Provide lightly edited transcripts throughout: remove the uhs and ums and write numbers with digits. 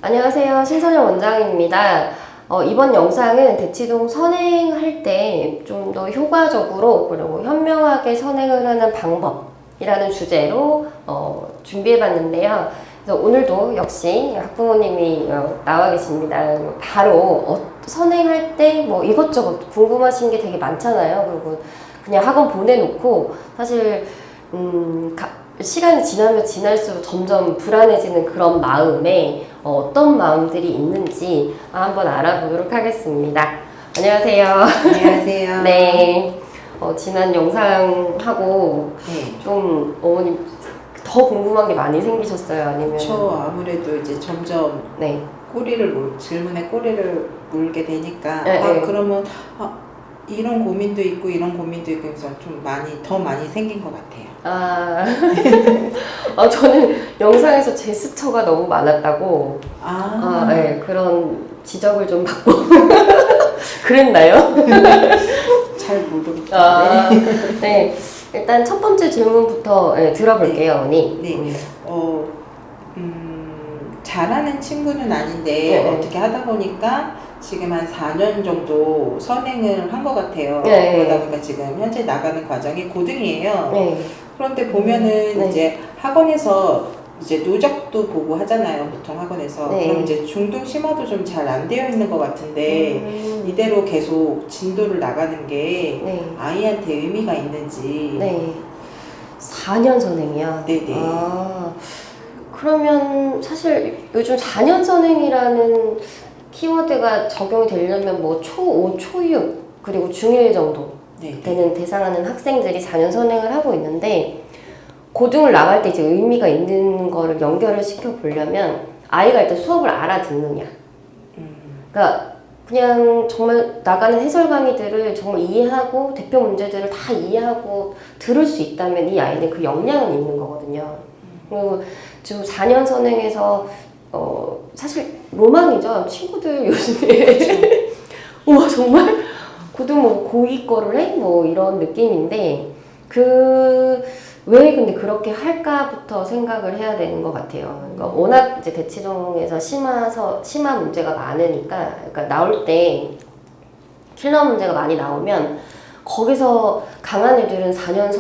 안녕하세요. 신선영 원장입니다. 이번 영상은 대치동 선행할 때 좀 더 효과적으로 그리고 현명하게 선행을 하는 방법이라는 주제로 준비해 봤는데요. 그래서 오늘도 역시 학부모님이 나와 계십니다. 바로 선행할 때 뭐 이것저것 궁금하신 게 되게 많잖아요. 그리고 그냥 학원 보내놓고 사실 시간이 지나면 지날수록 점점 불안해지는 그런 마음에 어떤 마음들이 있는지 한번 알아보도록 하겠습니다. 안녕하세요. 안녕하세요. 네. 지난 영상하고 좀 어머님 더 궁금한 게 많이 생기셨어요? 아니면? 저 아무래도 이제 점점 네. 질문에 꼬리를 물게 되니까 네. 그러면 이런 고민도 있고 이런 고민도 있고 해서 좀 더 많이 생긴 것 같아요. 저는 영상에서 제스처가 너무 많았다고 네, 그런 지적을 좀 받고 그랬나요? 잘 모르겠는데. 네. 일단 첫 번째 질문부터 들어볼게요, 언니. 네. 잘하는 친구는 아닌데 어떻게 하다 보니까 지금 한 4년 정도 선행을 한 것 같아요. 그러다 보니까 지금 현재 나가는 과정이 고등이에요. 그런데 보면은 이제 학원에서 이제 누적도 보고 하잖아요. 보통 학원에서. 그럼 이제 중등 심화도 좀 잘 안 되어 있는 것 같은데 이대로 계속 진도를 나가는 게 아이한테 의미가 있는지. 4년 선행이요? 네네. 그러면 사실 요즘 4년 선행이라는 키워드가 적용이 되려면 뭐 초5, 초6 그리고 중1 정도 되는 대상하는 학생들이 4년 선행을 하고 있는데 고등을 나갈 때 이제 의미가 있는 거를 연결을 시켜 보려면 아이가 일단 수업을 알아듣느냐. 그러니까 그냥 정말 나가는 해설 강의들을 정말 이해하고 대표 문제들을 다 이해하고 들을 수 있다면 이 아이는 그 역량은 있는 거거든요. 그리고 지금 4년 선행에서 사실 로망이죠. 친구들 요즘에 우와 정말 고등 뭐 고2 거를 해? 뭐 이런 느낌인데 왜 근데 그렇게 할까부터 생각을 해야 되는 것 같아요. 그러니까 워낙 이제 대치동에서 심화 문제가 많으니까, 그러니까 나올 때 킬러 문제가 많이 나오면 거기서 강한 애들은 4년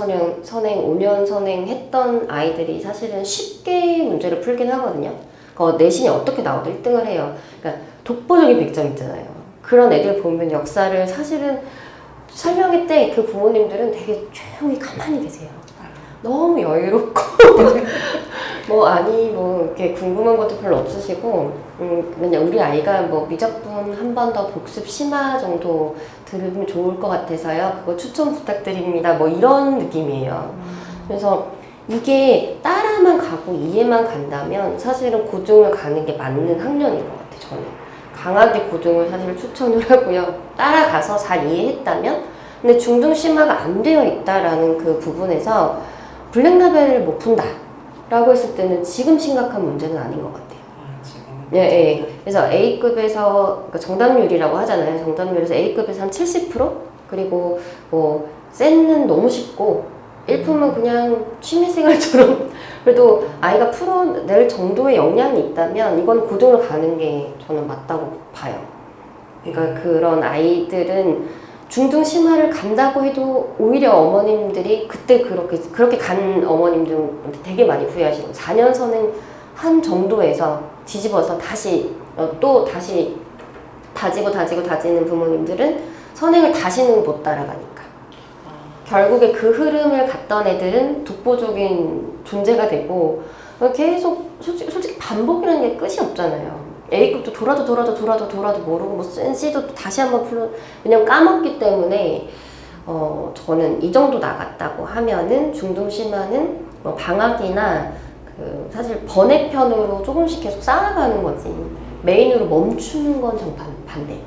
선행, 5년 선행 했던 아이들이 사실은 쉽게 문제를 풀긴 하거든요. 내신이 어떻게 나와도 1등을 해요. 그러니까 독보적인 100점 있잖아요. 그런 애들 보면 역사를 사실은 설명회 때 그 부모님들은 되게 조용히 가만히 계세요. 너무 여유롭고 이렇게 궁금한 것도 별로 없으시고 그냥 우리 아이가 뭐 미적분 한 번 더 복습 심화 정도 들으면 좋을 것 같아서요. 그거 추천 부탁드립니다. 뭐 이런 느낌이에요. 그래서 이게 따라만 가고 이해만 간다면 사실은 고등을 가는 게 맞는 학년인 것 같아요. 저는 강하게 고등을 사실 추천을 하고요. 따라가서 잘 이해했다면 근데 중등 심화가 안 되어 있다라는 그 부분에서 블랙라벨을 못 푼다 라고 했을 때는 지금 심각한 문제는 아닌 것 같아요. 네. 그래서 A급에서 그러니까 정답률이라고 하잖아요. 정답률에서 A급에서 한 70% 그리고 뭐 셋은 너무 쉽고 1품은 그냥 취미생활처럼 그래도 아이가 풀어낼 정도의 역량이 있다면 이건 고등을 가는 게 저는 맞다고 봐요. 그러니까 그런 아이들은 중등 심화를 간다고 해도 오히려 어머님들이 그때 그렇게 간 어머님들 되게 많이 후회하시고 4년 선행 한 정도에서 뒤집어서 다시 다지는 부모님들은 선행을 다시는 못 따라가니까 결국에 그 흐름을 갔던 애들은 독보적인 존재가 되고 계속 솔직히 반복이라는 게 끝이 없잖아요. A급도 돌아도 모르고 뭐 C도 다시 한번 왜냐면 까먹기 때문에 저는 이 정도 나갔다고 하면은 중등 심화는 뭐 방학이나 사실 번외편으로 조금씩 계속 쌓아가는 거지 메인으로 멈추는 건 정반 반대.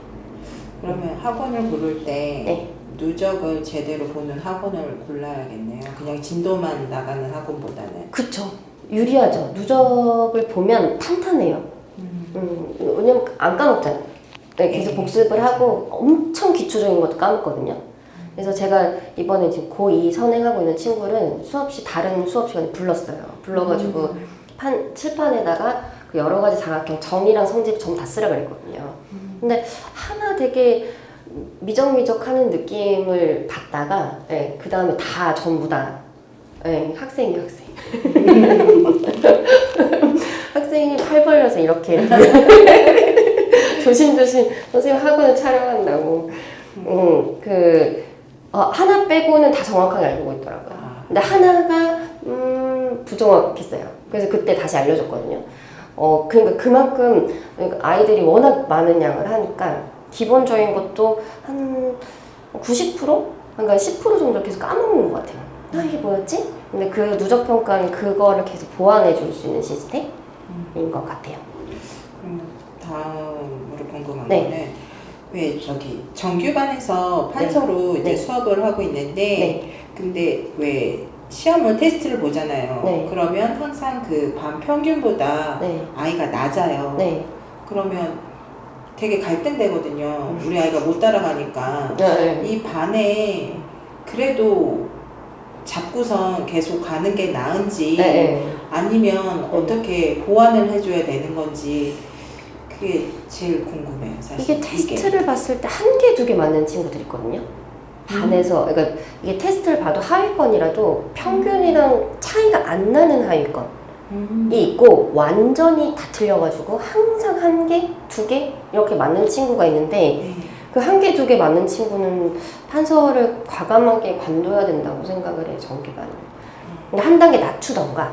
그러면 학원을 고를 때 누적을 제대로 보는 학원을 골라야겠네요. 그냥 진도만 나가는 학원보다는. 그쵸. 유리하죠. 누적을 보면 탄탄해요. 왜냐면 안 까먹잖아요. 계속 복습을 하고 엄청 기초적인 것도 까먹거든요. 그래서 제가 이번에 지금 고2 선행하고 있는 친구를 다른 수업 시간에 불렀어요. 불러가지고 칠판에다가 그 여러 가지 장학경 정의랑 성질 전부 다 쓰라 그랬거든요. 근데 하나 되게 미적미적하는 느낌을 받다가 예, 그 다음에 다 전부 다 예, 학생이 학생이 팔 벌려서 이렇게 조심조심 선생님 학원을 촬영한다고 하나 빼고는 다 정확하게 알고 있더라고요. 근데 하나가 부정확했어요. 그래서 그때 다시 알려줬거든요. 그러니까 그만큼 아이들이 워낙 많은 양을 하니까 기본적인 것도 한 90%? 그러니까 10% 정도 계속 까먹는 것 같아요. 이게 뭐였지? 근데 그 누적평가는 그거를 계속 보완해 줄 수 있는 시스템인 것 같아요. 다음으로 궁금한 네. 거는 왜 저기 정규반에서 판서로 이제 수업을 하고 있는데 근데 왜 시험을 테스트를 보잖아요. 그러면 항상 그 반 평균보다 아이가 낮아요. 그러면 되게 갈등되거든요. 우리 아이가 못 따라가니까 이 반에 그래도 잡고선 계속 가는 게 나은지 아니면 어떻게 보완을 해줘야 되는 건지 그게 제일 궁금해요. 사실 이게 테스트를 봤을 때 한 개, 두 개 맞는 친구들이 있거든요. 반에서 그러니까 이게 테스트를 봐도 하위권이라도 평균이랑 차이가 안 나는 하위권이 있고 완전히 다 틀려가지고 항상 한 개, 두 개 이렇게 맞는 친구가 있는데 그 한 개, 두 개 맞는 친구는 판서를 과감하게 관둬야 된다고 생각을 해요. 정규반을. 그러니까 한 단계 낮추던가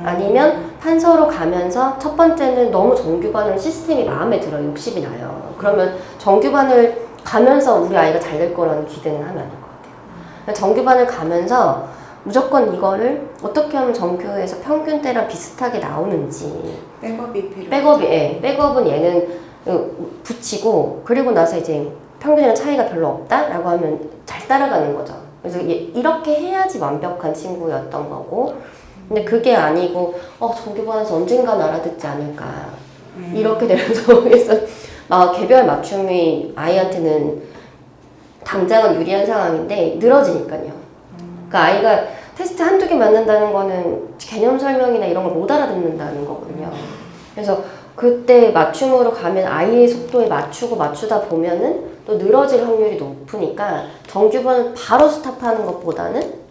아니면 판서로 가면서 첫 번째는 너무 정규반을 시스템이 마음에 들어요. 욕심이 나요. 그러면 정규반을 가면서 우리 아이가 잘 될 거라는 기대는 하면 안 될 것 같아요. 정규반을 가면서 무조건 이거를 어떻게 하면 정규에서 평균대랑 비슷하게 나오는지 백업이 필요해요. 백업은 얘는 붙이고 그리고 나서 이제 평균이랑 차이가 별로 없다라고 하면 잘 따라가는 거죠. 그래서 이렇게 해야지 완벽한 친구였던 거고 근데 그게 아니고 정규반에서 언젠간 알아듣지 않을까 이렇게 되면서 그래서 개별 맞춤이 아이한테는 당장은 유리한 상황인데 늘어지니까요. 그러니까 아이가 테스트 한두 개 맞는다는 거는 개념 설명이나 이런 걸 못 알아듣는다는 거거든요. 그래서 그때 맞춤으로 가면 아이의 속도에 맞추다 보면은 또 늘어질 확률이 높으니까 정규반을 바로 스탑하는 것보다는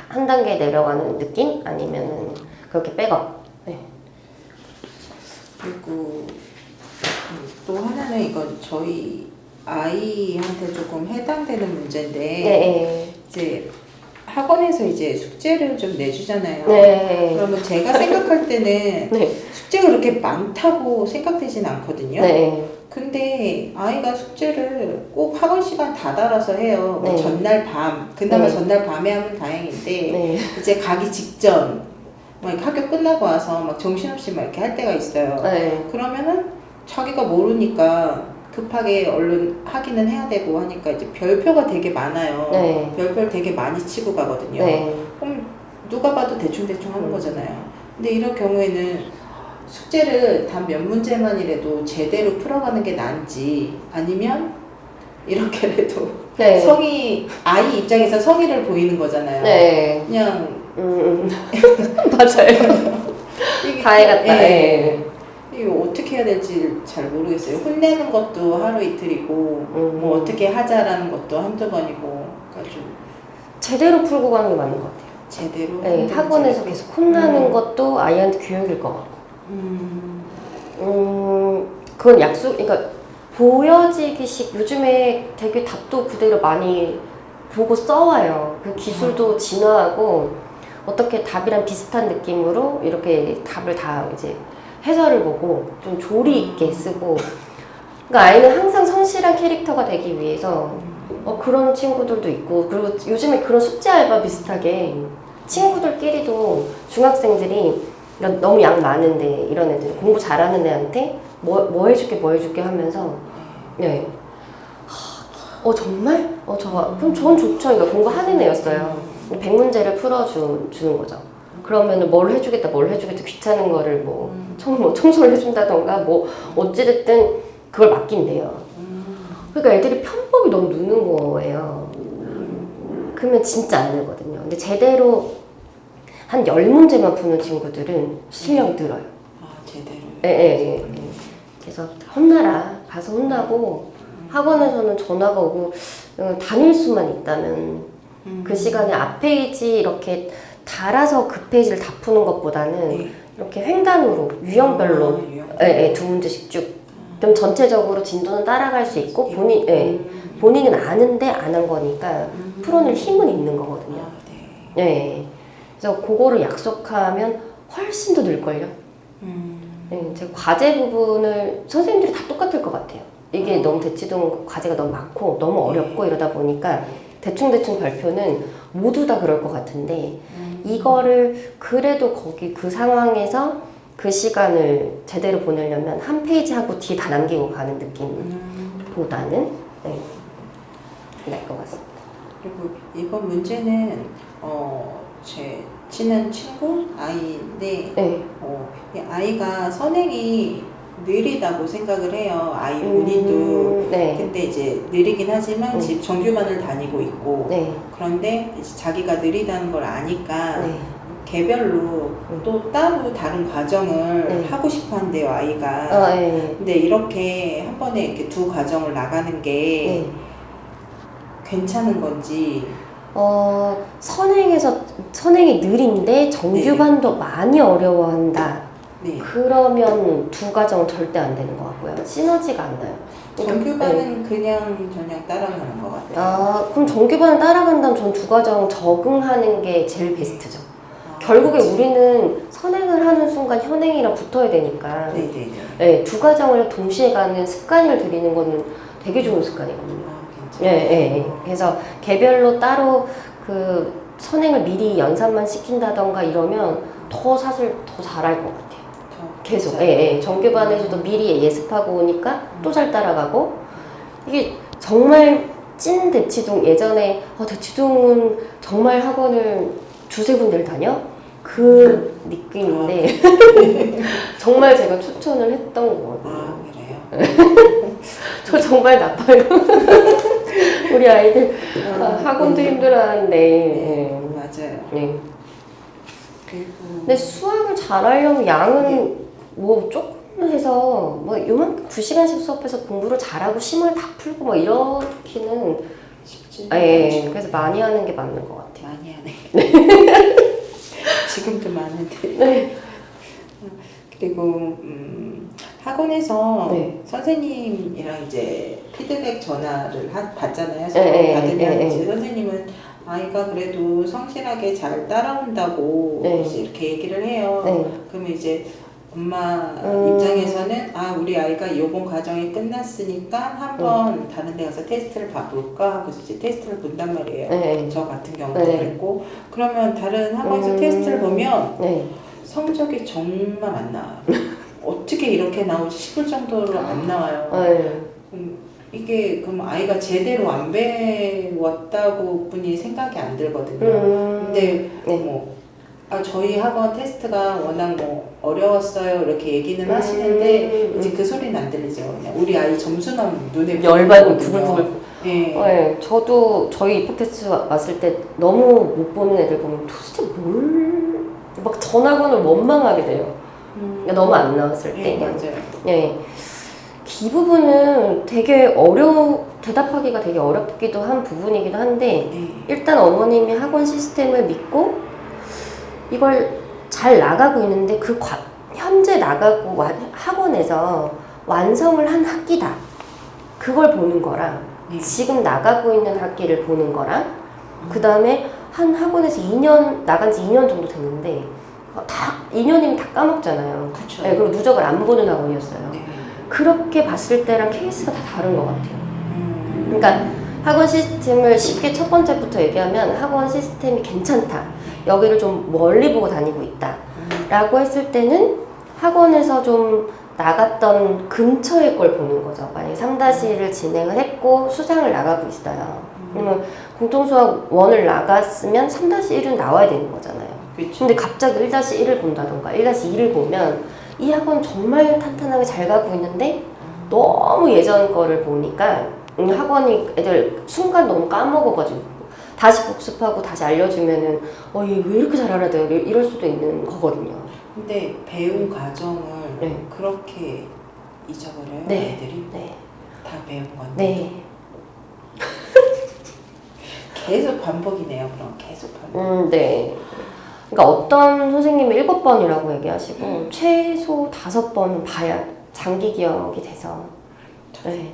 한 단계 내려가는 느낌? 아니면은 그렇게 백업. 그리고 또 하나는 이건 저희 아이한테 조금 해당되는 문제인데 이제 학원에서 이제 숙제를 좀 내주잖아요. 그러면 제가 생각할 때는 숙제가 그렇게 많다고 생각되진 않거든요. 근데 아이가 숙제를 꼭 학원 시간 다 달아서 해요. 뭐 전날 밤, 그나마 전날 밤에 하면 다행인데 이제 가기 직전 막 학교 끝나고 와서 막 정신없이 막 이렇게 할 때가 있어요. 그러면은 자기가 모르니까 급하게 얼른 하기는 해야 되고 하니까 이제 별표가 되게 많아요. 별표를 되게 많이 치고 가거든요. 그럼 누가 봐도 대충대충 하는 거잖아요. 근데 이런 경우에는 숙제를 단 몇 문제만이라도 제대로 풀어가는 게 나은지 아니면 이렇게라도 아이 입장에서 성의를 보이는 거잖아요. 그냥 맞아요. 다 해갔다. 이거 어떻게 해야 될지 잘 모르겠어요. 혼내는 것도 하루 이틀이고 뭐 어떻게 하자라는 것도 한두 번이고 그러니까 좀 제대로 풀고 가는 게 맞는 것 같아요. 제대로? 학원에서 계속 혼나는 것도 아이한테 교육일 것 같고 그건 그러니까 보여지기식 요즘에 되게 답도 그대로 많이 보고 써와요. 그 기술도 진화하고 어떻게 답이랑 비슷한 느낌으로 이렇게 답을 다 이제 해설을 보고 좀 조리 있게 쓰고 그러니까 아이는 항상 성실한 캐릭터가 되기 위해서 그런 친구들도 있고 그리고 요즘에 그런 숙제 알바 비슷하게 친구들끼리도 중학생들이 그러니까 너무 양 많은데 이런 애들 공부 잘하는 애한테 뭐 해줄게 하면서 정말? 그럼 전 좋죠. 그러니까 공부하는 애였어요. 100문제를 풀어주는 거죠. 그러면은 뭘 해주겠다 귀찮은 거를 청소를 해준다던가 어찌됐든 그걸 맡긴대요. 그러니까 애들이 편법이 너무 느는 거예요. 그러면 진짜 안 늘거든요. 근데 제대로 한 10문제만 푸는 친구들은 실력이 늘어요. 제대로. 예. 그래서 혼나라. 가서 혼나고 학원에서는 전화가 오고 다닐 수만 있다면 그 시간에 앞 페이지 이렇게 달아서 그 페이지를 다 푸는 것보다는 네. 이렇게 횡단으로 유형별로 두 문제씩 쭉 그럼 전체적으로 진도는 따라갈 수 있고 본인은 아는데 안 한 거니까 풀어낼 힘은 있는 거거든요. 네. 그래서 그거를 약속하면 훨씬 더 늘걸요. 네, 제가 과제 부분을 선생님들이 다 똑같을 것 같아요. 이게 너무 대치동 과제가 너무 많고 너무 어렵고 이러다 보니까 대충대충 발표는 모두 다 그럴 것 같은데 이거를 그래도 거기 그 상황에서 그 시간을 제대로 보내려면 한 페이지 하고 뒤에 다 남기고 가는 느낌보다는 날 것 같습니다. 그리고 이번 문제는 제 친한 친구 아이인데 이 아이가 선행이 느리다고 생각을 해요. 아이 본인도. 근데 이제 느리긴 하지만 집 정규반을 다니고 있고 그런데 이제 자기가 느리다는 걸 아니까 개별로 또 따로 다른 과정을 하고 싶어 한대요, 아이가. 근데 이렇게 한 번에 이렇게 두 과정을 나가는 게 괜찮은 건지. 선행이 느린데 정규반도 많이 어려워한다. 그러면 두 과정은 절대 안 되는 것 같고요. 시너지가 안 나요. 정규반은 그냥 따라가는 것 같아요. 그럼 정규반을 따라간다면 전 두 과정 적응하는 게 제일 베스트죠. 결국에 우리는 선행을 하는 순간 현행이랑 붙어야 되니까 두 과정을 동시에 가는 습관을 들이는 거는 되게 좋은 습관이거든요. 그래서 개별로 따로 그 선행을 미리 연산만 시킨다던가 이러면 사실 더 잘할 것 같아요. 계속. 정규반에서도 미리 예습하고 오니까 또 잘 따라가고 이게 정말 찐 대치동 예전에 대치동은 정말 학원을 두세 군데를 다녀? 그 느낌인데 정말 제가 추천을 했던 거거든요. 그래요? 저 정말 나빠요. 우리 아이들 학원도 힘들어하는데 맞아요. 근데 수학을 잘하려면 양은 뭐 조금 해서 뭐 요만큼 2시간씩 수업해서 공부를 잘하고 심을 다 풀고 뭐 이렇게는 쉽지. 그래서 많이 하는 게 맞는 것 같아요. 많이 하네. 지금도 많은데. 그리고 학원에서 선생님이랑 이제 피드백 전화를 받잖아요. 받으면 이제 선생님은 아이가 그래도 성실하게 잘 따라온다고 이제 이렇게 얘기를 해요. 그러면 이제 엄마 입장에서는 우리 아이가 요번 과정이 끝났으니까 한번 다른 데 가서 테스트를 봐볼까 하고 이제 테스트를 본단 말이에요. 저 같은 경우도 그랬고 그러면 다른 학원에서 테스트를 보면 성적이 정말 안 나와요. 어떻게 이렇게 나오지 싶을 정도로 안 나와요. 이게 그럼 아이가 제대로 안 배웠다고 뿐이 생각이 안 들거든요. 근데 저희 학원 테스트가 워낙 어려웠어요 이렇게 얘기는 하시는데 이제 그 소리는 안 들리죠. 그냥 우리 아이 점수만 눈에 열받고 부글부글. 저도 저희 입학 테스트 왔을 때 너무 못 보는 애들 보면 도대체 막 전학원을 원망하게 돼요. 너무 안 나왔을 때. 맞아요. 이 부분은 되게 대답하기가 되게 어렵기도 한 부분이기도 한데 일단 어머님이 학원 시스템을 믿고 이걸 잘 나가고 있는데 현재 나가고 학원에서 완성을 한 학기다. 그걸 보는 거랑 지금 나가고 있는 학기를 보는 거랑 그 다음에 한 학원에서 나간 지 2년 정도 됐는데 2년이면 다 까먹잖아요. 그쵸. 그리고 누적을 안 보는 학원이었어요. 그렇게 봤을 때랑 케이스가 다 다른 것 같아요. 그러니까 학원 시스템을 쉽게 첫 번째부터 얘기하면 학원 시스템이 괜찮다. 여기를 좀 멀리 보고 다니고 있다. 라고 했을 때는 학원에서 좀 나갔던 근처의 걸 보는 거죠. 만약에 3-1을 진행을 했고 수상을 나가고 있어요. 그러면 공통수학 1을 나갔으면 3-1은 나와야 되는 거잖아요. 근데 갑자기 1-1을 본다던가 1-2를 보면 이 학원 정말 탄탄하게 잘 가고 있는데 너무 예전 거를 보니까 학원이 애들 순간 너무 까먹어가지고 다시 복습하고 다시 알려주면은 얘 왜 이렇게 잘 알아야 돼요? 이럴 수도 있는 거거든요. 근데 배운 과정을 네. 그렇게 잊어버려요, 네. 아이들이? 네. 다 배운 건데. 네. 계속 반복이네요, 그럼. 계속 반복. 네. 그러니까 어떤 선생님은 7번이라고 얘기하시고 최소 5번은 봐야 장기 기억이 돼서. 네.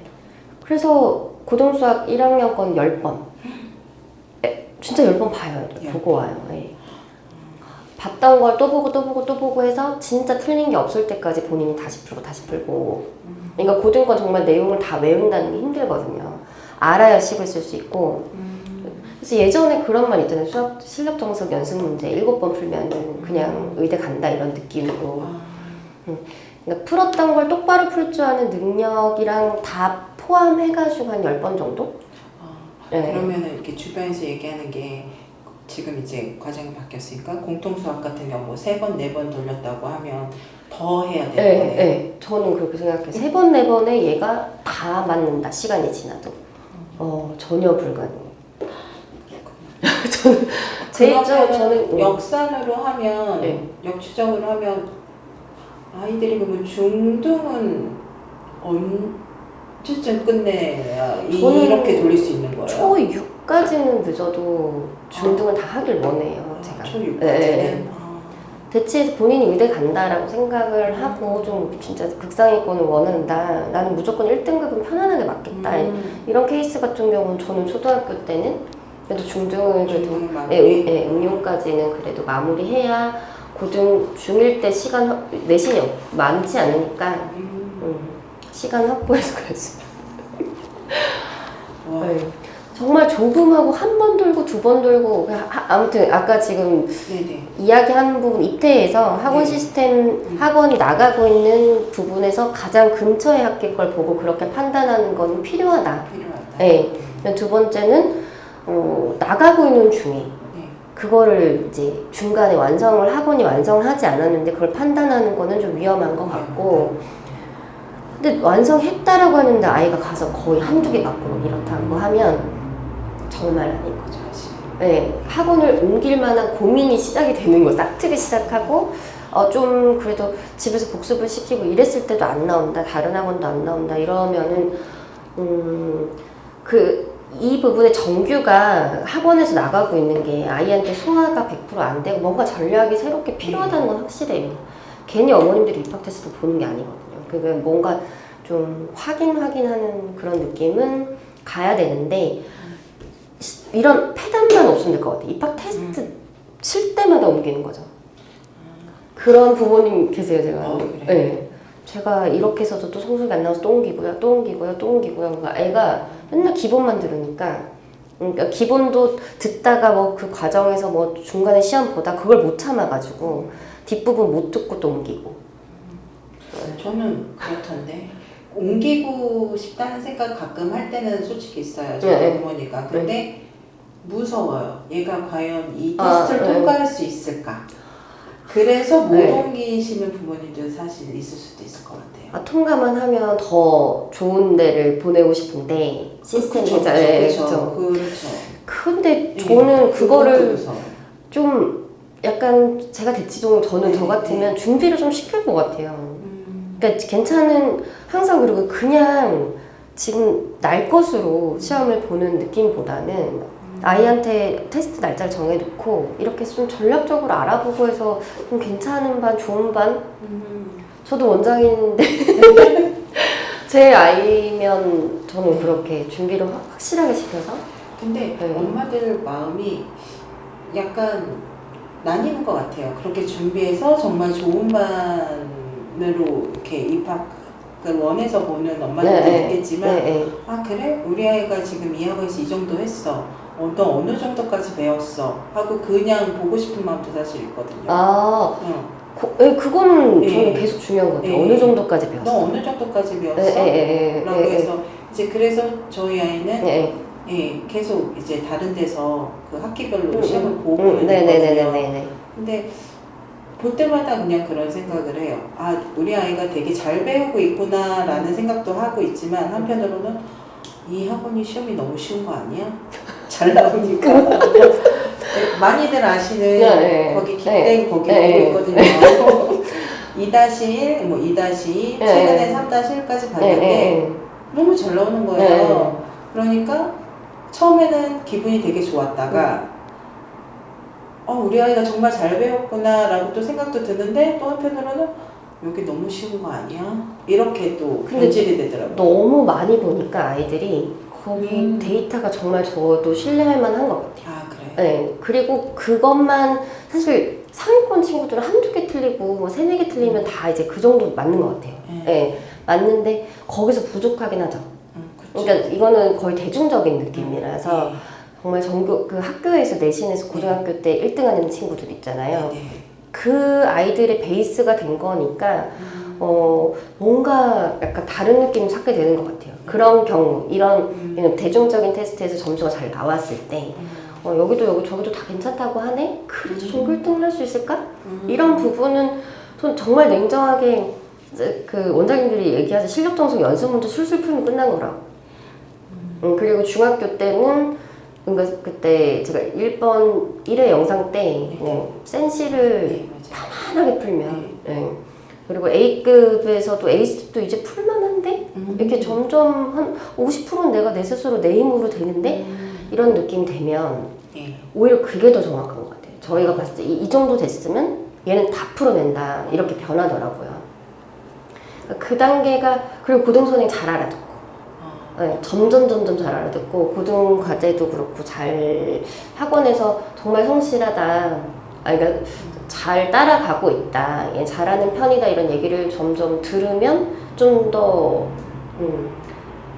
그래서 고등수학 1학년 건 10번. 진짜 10번 봐요. 보고 와요. 네. 봤던 걸 또 보고 또 보고 또 보고 해서 진짜 틀린 게 없을 때까지 본인이 다시 풀고 다시 풀고. 그러니까 고등 건 정말 내용을 다 외운다는 게 힘들거든요. 알아야 식을 쓸 수 있고. 그래서 예전에 그런 말 있잖아요. 수학 실력 정석 연습 문제 7번 풀면 그냥 의대 간다 이런 느낌으로. 그러니까 풀었던 걸 똑바로 풀 줄 아는 능력이랑 다 포함해가지고 한 10번 정도? 네. 그러면은 이렇게 주변에서 얘기하는 게 지금 이제 과정이 바뀌었으니까 공통수학 같은 경우 뭐 3번, 4번 돌렸다고 하면 더 해야 되는 거예요? 네. 저는 그렇게 생각해요. 3번, 4번에 얘가 다 맞는다. 시간이 지나도. 전혀 불가능해요. 저는 제 입장으로 저는 역산으로 하면 네. 역추적으로 하면 아이들이 그러면 중등은 언제쯤 끝내야 이렇게 돌릴 수 있는 거예요? 초6까지는 늦어도 중등은 다 하길 원해요. 제가. 초6까지는? 네. 대체해서 본인이 의대 간다라고 생각을 하고 좀 진짜 극상위권을 원한다. 나는 무조건 1등급은 편안하게 맞겠다. 이런 케이스 같은 경우는 저는 초등학교 때는 그래도 중등을 그래도 응용까지는 그래도 마무리해야 고등 중1 때 시간 내신이 많지 않으니까 시간 확보해서 그랬어요. 네. 정말 조금하고 한 번 돌고 2번 돌고 아무튼 아까 지금 네네. 이야기하는 부분 입대에서 학원 시스템 학원이 나가고 있는 부분에서 가장 근처의 학교 걸 보고 그렇게 판단하는 건 필요하다. 네. 2번째는 나가고 있는 중에 그거를 이제 중간에 학원이 완성을 하지 않았는데 그걸 판단하는 거는 좀 위험한 것 같고 근데 완성했다라고 하는데 아이가 가서 거의 한두 개 맞고 이렇다고 하면 정말 아닌 거죠. 네, 학원을 옮길 만한 고민이 시작이 되는 거, 싹트기 시작하고 좀 그래도 집에서 복습을 시키고 이랬을 때도 안 나온다, 다른 학원도 안 나온다 이러면은 이 부분의 정규가 학원에서 나가고 있는 게 아이한테 소화가 100% 안 되고 뭔가 전략이 새롭게 필요하다는 건 확실해요. 괜히 어머님들이 입학 테스트 보는 게 아니거든요. 그게 뭔가 좀 확인하는 그런 느낌은 가야 되는데 이런 패단만 없으면 될 것 같아요. 입학 테스트 칠 때마다 옮기는 거죠. 그런 부모님 계세요, 제가. 그래요? 네. 제가 이렇게 해서도 또 성적이 안 나와서 또 옮기고요. 그러니까 애가 맨날 기본만 들으니까 그러니까 기본도 듣다가 뭐 그 과정에서 뭐 중간에 시험 보다 그걸 못 참아가지고 뒷부분 못 듣고 또 옮기고. 저는 그렇던데 옮기고 싶다는 생각 가끔 할 때는 솔직히 있어요. 저희 네. 어머니가. 근데 무서워요. 얘가 과연 이 테스트를 통과할 수 있을까? 그래서 못 옮기시는 부모님들 사실 있을 수도 있을 것 같아요. 통과만 하면 더 좋은 데를 보내고 싶은데 시스템이 그렇죠. 근데 저는 그거를 좀 약간 제가 대치동 저는 저 같으면 준비를 좀 시킬 것 같아요. 그러니까 괜찮은 항상 그리고 그냥 지금 날 것으로 시험을 보는 느낌보다는 아이한테 테스트 날짜를 정해놓고 이렇게 좀 전략적으로 알아보고 해서 좀 괜찮은 반, 좋은 반. 저도 원장인데 제 아이면 저는 그렇게 준비를 확실하게 시켜서. 근데 엄마들 마음이 약간 나뉘는 것 같아요. 그렇게 준비해서 정말 좋은 반으로 이렇게 입학을 원해서 보는 엄마들도 있겠지만 아 그래? 우리 아이가 지금 이 학원에서 이 정도 했어. 너 어느 정도까지 배웠어? 하고 그냥 보고 싶은 마음도 사실 있거든요. 그거는 저는 계속 중요한 것 같아요. 어느 정도까지 배웠어? 너 어느 정도까지 배웠어? 라고 해서 이제 그래서 저희 아이는 계속 이제 다른 데서 그 학기별로 시험을 보고 있거든요. 근데 볼 때마다 그냥 그런 생각을 해요. 아, 우리 아이가 되게 잘 배우고 있구나 라는 생각도 하고 있지만 한편으로는 이 학원이 시험이 너무 쉬운 거 아니야? 잘 나오니까. 많이들 아시는 거기 기땡 거기 보고 있거든요. 2-1, 뭐 2-2, 네. 최근에 3-1까지 봤는데 너무 잘 나오는 거예요. 그러니까 처음에는 기분이 되게 좋았다가 우리 아이가 정말 잘 배웠구나 라고 또 생각도 드는데 또 한편으로는 여기 너무 쉬운 거 아니야? 이렇게 또 변질이 되더라고요. 너무 많이 보니까 아이들이 거기 데이터가 정말 저도 신뢰할 만한 것 같아요. 아, 그래요? 네. 그리고 그것만 사실 상위권 친구들은 한두 개 틀리고 뭐 세네 개 틀리면 다 이제 그 정도 맞는 것 같아요. 네. 맞는데 거기서 부족하긴 하죠. 그러니까 이거는 거의 대중적인 느낌이라서 정말 전교 그 학교에서 내신에서 고등학교 때 1등 하는 친구들 있잖아요. 그 아이들의 베이스가 된 거니까 뭔가 약간 다른 느낌을 찾게 되는 것 같아요. 그런 경우 이런 대중적인 테스트에서 점수가 잘 나왔을 때 여기도 저기도 다 괜찮다고 하네? 그래도 전교 1등을 할 수 있을까? 이런 부분은 전 정말 냉정하게 그 원장님들이 얘기하자 실력 정석 연습 문제 술술 풀면 끝난 거라고. 그리고 중학교 때는 그러니까 그때 제가 1번 1회 영상 때 센시를 편안하게 풀면 그리고 A급에서도 에이스도 이제 풀만한데 이렇게 점점 한 50%는 내가 내 스스로 내 힘으로 되는데 이런 느낌이 되면 오히려 그게 더 정확한 것 같아요. 저희가 봤을 때 이 정도 됐으면 얘는 다 풀어낸다 이렇게 변하더라고요. 그 단계가 그리고 고등선행 잘 알아듣고 점점 잘 알아듣고 고등 과제도 그렇고 잘 학원에서 정말 성실하다 그러니까 잘 따라가고 있다 얘 잘하는 편이다 이런 얘기를 점점 들으면 좀 더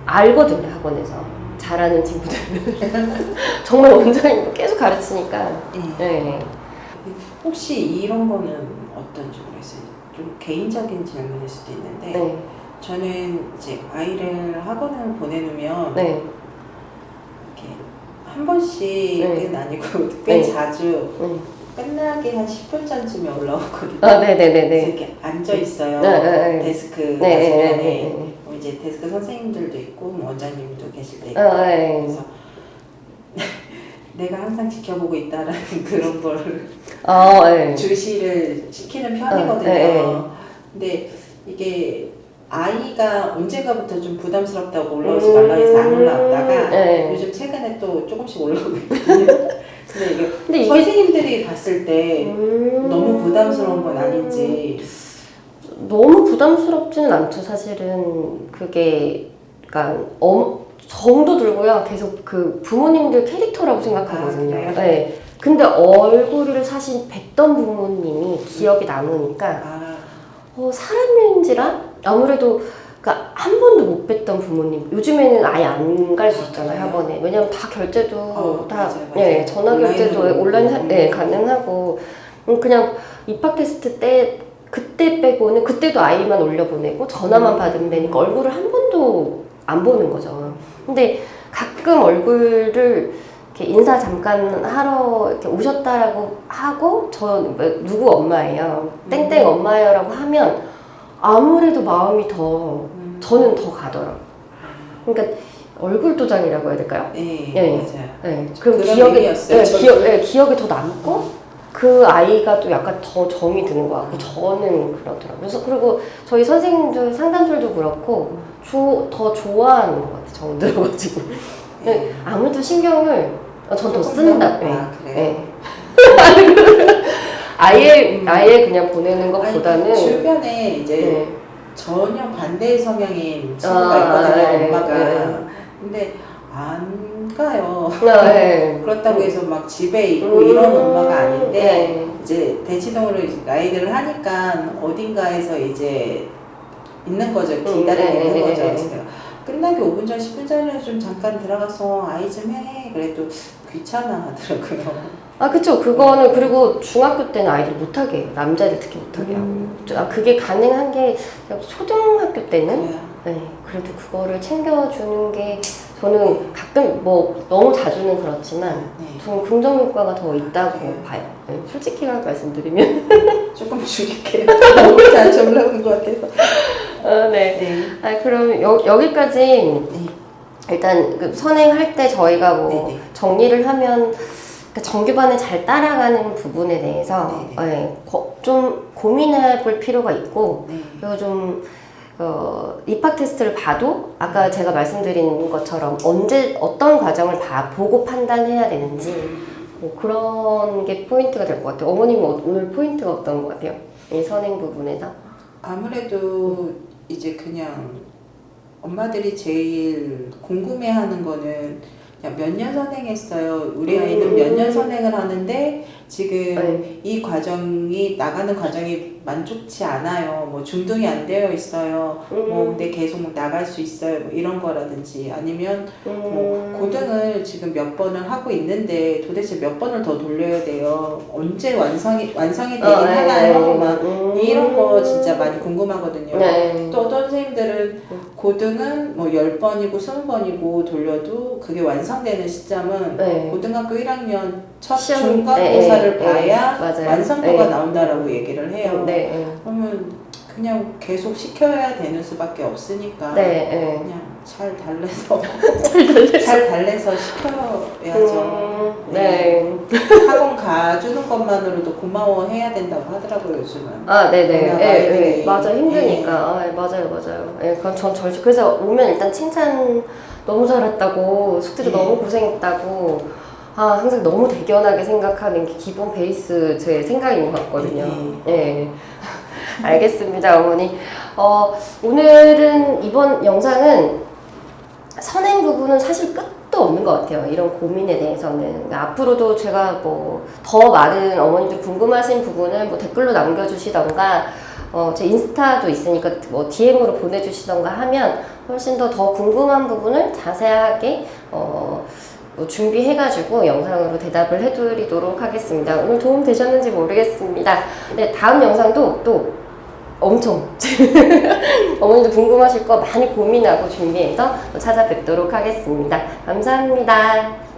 알거든요. 학원에서 잘하는 친구들은 정말 원장님도 계속 가르치니까 혹시 이런 거는 어떤지 모르겠어요. 좀 개인적인 질문일 수도 있는데 저는 이제 아이를 학원을 보내놓으면 이렇게 한 번씩은 아니고 꽤 자주 끝나기 한 10분 전쯤에 올라오거든요. 네네네네. 그래서 이렇게 앉아 있어요. 데스크 주변에 이제 데스크 선생님들도 있고 뭐 원장님도 계실 때 있고 그래서 내가 항상 지켜보고 있다라는 그런 걸 주시를 시키는 편이거든요. 근데 이게 아이가 언젠가부터 좀 부담스럽다고 올라오지 말라 해서 안 올라왔다가 요즘 최근에 또 조금씩 올라오고 있거든요. 근데 이게 선생님들이 봤을 때 너무 부담스러운 건 아닌지. 너무 부담스럽지는 않죠. 사실은 그게 그러니까 정도 들고요. 계속 그 부모님들 캐릭터라고 생각하거든요. 근데 얼굴을 사실 뵀던 부모님이 기억이 남으니까 사람인지라 아무래도 그러니까 한 번도 못 뵀던 부모님 요즘에는 아예 안 갈 수 있잖아요. 학원에. 왜냐면 다 결제도 다 맞아요. 전화 결제도 온라인 가능하고 그냥 입학 테스트 때 그때 빼고는 그때도 아이만 올려보내고 전화만 받으면 되니까 얼굴을 한 번도 안 보는 거죠. 근데 가끔 얼굴을 이렇게 인사 잠깐 하러 이렇게 오셨다라고 하고 저 누구 엄마예요. 땡땡 엄마예요라고 하면 아무래도 마음이 더 저는 더 가더라고요. 그러니까 얼굴 도장이라고 해야 될까요? 맞아요. 그럼 기억이 더 남고 그 아이가 또 약간 더 정이 드는 것 같고 저는 그렇더라고요. 그래서 그리고 저희 선생님들 상담실도 그렇고 더 좋아하는 것 같아요. 정 들어가지고 아무래도 신경을 전 더 쓴다. 아예 그냥 보내는 것보다는 주변에 이제 전혀 반대의 성향인 친구가 있거든요. 엄마가. 근데 안 가요. 그렇다고 해서 막 집에 있고 이런 엄마가 아닌데 이제 대치동으로 아이들을 하니까 어딘가에서 이제 있는 거죠. 기다리고 있는 거죠. 제가 끝나기 5분 전, 10분 전에 좀 잠깐 들어가서 아이 좀 해. 그래도 귀찮아 하더라고요. 그쵸. 그거는 그리고 중학교 때는 아이들이 못하게 해요. 남자들 특히 못하게 하고. 그게 가능한 게 초등학교 때는 그래도 그거를 챙겨주는 게 저는 가끔 뭐 너무 자주는 그렇지만 저는 긍정 효과가 더 있다고 봐요. 솔직히 말씀드리면 조금 줄일게요. 너무 자주 올라오는 것 같아서. 그럼 여기까지 일단 그 선행할 때 저희가 뭐 정리를 하면 그러니까 정규반을 잘 따라가는 부분에 대해서 좀 고민해 볼 필요가 있고 그리고 좀 입학 테스트를 봐도 아까 제가 말씀드린 것처럼 언제 어떤 과정을 보고 판단해야 되는지 뭐 그런 게 포인트가 될 것 같아요. 어머님은 오늘 포인트가 어떤 것 같아요? 이 선행 부분에서? 아무래도 이제 그냥 엄마들이 제일 궁금해하는 거는 몇 년 선행했어요. 우리 아이는 몇 년 선행을 하는데 지금 이 과정이 나가는 과정이 만족치 않아요. 뭐 중등이 안 되어 있어요. 뭐 근데 계속 나갈 수 있어요. 뭐 이런 거라든지 아니면 뭐 고등을 지금 몇 번을 하고 있는데 도대체 몇 번을 더 돌려야 돼요. 언제 완성이 되긴 하나요? 막 이런 거 진짜 많이 궁금하거든요. 또 어떤 선생님들은 고등은 뭐 10번이고 20번이고 돌려도 그게 완성되는 시점은 고등학교 1학년 첫 중간고사를 봐야 완성도가 나온다라고 얘기를 해요. 그러면 그냥 계속 시켜야 되는 수밖에 없으니까 그냥 잘 달래서 잘 달래서 시켜야죠. 학원 가주는 것만으로도 고마워해야 된다고 하더라고요 요즘은. 맞아 힘드니까. 맞아요. 그럼 그래서 오면 일단 칭찬 너무 잘했다고 숙제도 너무 고생했다고. 항상 너무 대견하게 생각하는 게 기본 베이스 제 생각인 것 같거든요. 알겠습니다, 어머니. 오늘은 이번 영상은 선행 부분은 사실 끝도 없는 것 같아요. 이런 고민에 대해서는. 앞으로도 제가 뭐 더 많은 어머님들 궁금하신 부분을 뭐 댓글로 남겨주시던가 제 인스타도 있으니까 뭐 DM으로 보내주시던가 하면 훨씬 더 궁금한 부분을 자세하게 준비해가지고 영상으로 대답을 해드리도록 하겠습니다. 오늘 도움 되셨는지 모르겠습니다. 네, 다음 영상도 또 엄청 어머님도 궁금하실 거 많이 고민하고 준비해서 또 찾아뵙도록 하겠습니다. 감사합니다.